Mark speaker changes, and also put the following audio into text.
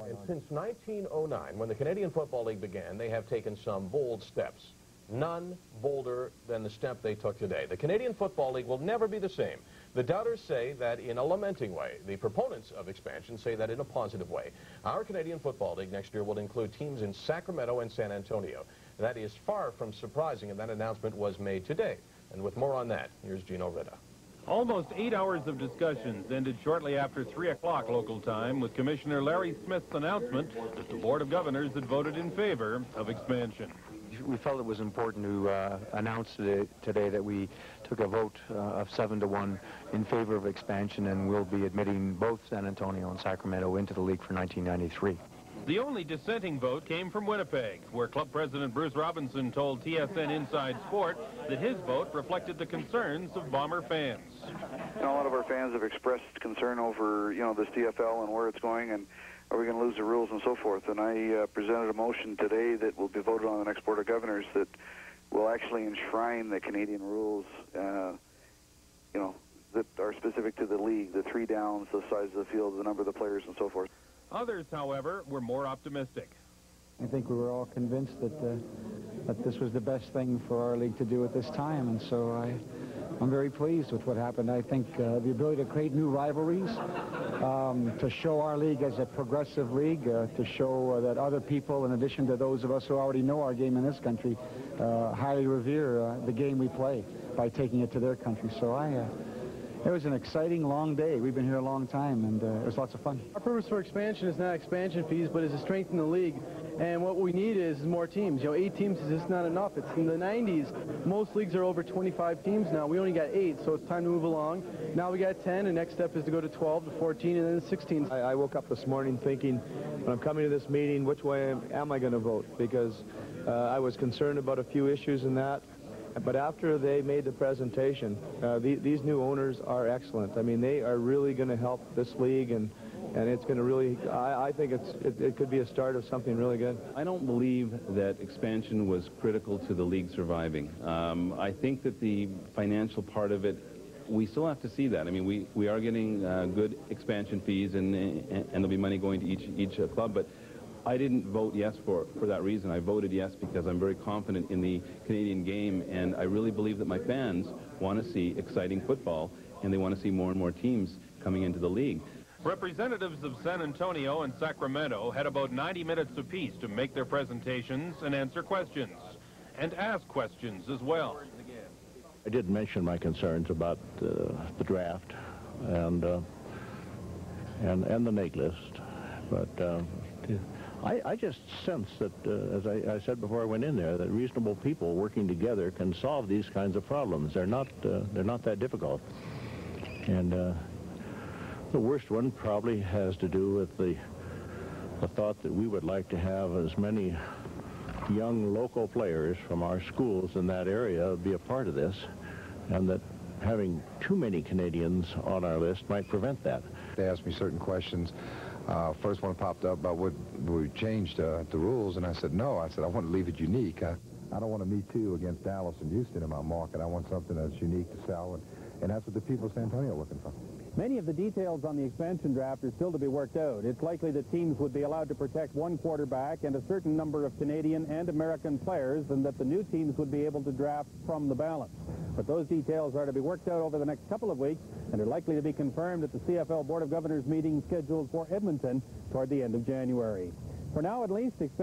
Speaker 1: And since 1909, when the Canadian Football League began, they have taken some bold steps. None bolder than the step they took today. The Canadian Football League will never be the same. The doubters say that in a lamenting way. The proponents of expansion say that in a positive way. Our Canadian Football League next year will include teams in Sacramento and San Antonio. That is far from surprising, and that announcement was made today. And with more on that, here's Gino Rita.
Speaker 2: Almost 8 hours of discussions ended shortly after 3 o'clock local time with Commissioner Larry Smith's announcement that the Board of Governors had voted in favor of expansion.
Speaker 3: We felt it was important to announce today that we took a vote of 7-1 in favor of expansion, and we'll be admitting both San Antonio and Sacramento into the league for 1993.
Speaker 2: The only dissenting vote came from Winnipeg, where Club President Bruce Robinson told TSN Inside Sport that his vote reflected the concerns of Bomber fans.
Speaker 4: A lot of our fans have expressed concern over, the CFL and where it's going, and are we going to lose the rules and so forth. And I presented a motion today that will be voted on the next Board of Governors that will actually enshrine the Canadian rules, that are specific to the league, the 3 downs, the size of the field, the number of the players, and so forth.
Speaker 2: Others, however, were more optimistic.
Speaker 5: I think we were all convinced that this was the best thing for our league to do at this time, and so I'm very pleased with what happened. I think the ability to create new rivalries, to show our league as a progressive league, to show that other people, in addition to those of us who already know our game in this country, highly revere the game we play by taking it to their country. So it was an exciting, long day. We've been here a long time, and it was lots of fun.
Speaker 6: Our purpose for expansion is not expansion fees, but is to strengthen the league. And what we need is more teams. 8 teams is just not enough. It's in the 90s. Most leagues are over 25 teams now. We only got 8, so it's time to move along. Now we got 10, and next step is to go to 12, to 14, and then 16.
Speaker 7: I woke up this morning thinking, when I'm coming to this meeting, which way am I going to vote? Because I was concerned about a few issues in that. But after they made the presentation, these new owners are excellent. I mean, they are really going to help this league, and it's going to really, I think it could be a start of something really good.
Speaker 8: I don't believe that expansion was critical to the league surviving. I think that the financial part of it, we still have to see that. I mean, we are getting good expansion fees, and there'll be money going to each club, but I didn't vote yes for that reason. I voted yes because I'm very confident in the Canadian game, and I really believe that my fans want to see exciting football, and they want to see more and more teams coming into the league.
Speaker 2: Representatives of San Antonio and Sacramento had about 90 minutes apiece to make their presentations and answer questions, and ask questions as well.
Speaker 9: I did mention my concerns about the draft and the neg list, but I just sense that, as I said before I went in there, that reasonable people working together can solve these kinds of problems. They're not that difficult. And the worst one probably has to do with the thought that we would like to have as many young local players from our schools in that area be a part of this, and that having too many Canadians on our list might prevent that.
Speaker 10: They asked me certain questions. First one popped up about would we change the rules, and I said no. I said I want to leave it unique. I don't want to me too against Dallas and Houston in my market. I want something that's unique to sell, and that's what the people of San Antonio are looking for.
Speaker 11: Many of the details on the expansion draft are still to be worked out. It's likely that teams would be allowed to protect 1 quarterback and a certain number of Canadian and American players, and that the new teams would be able to draft from the balance. But those details are to be worked out over the next couple of weeks and are likely to be confirmed at the CFL Board of Governors meeting scheduled for Edmonton toward the end of January. For now, at least, expansion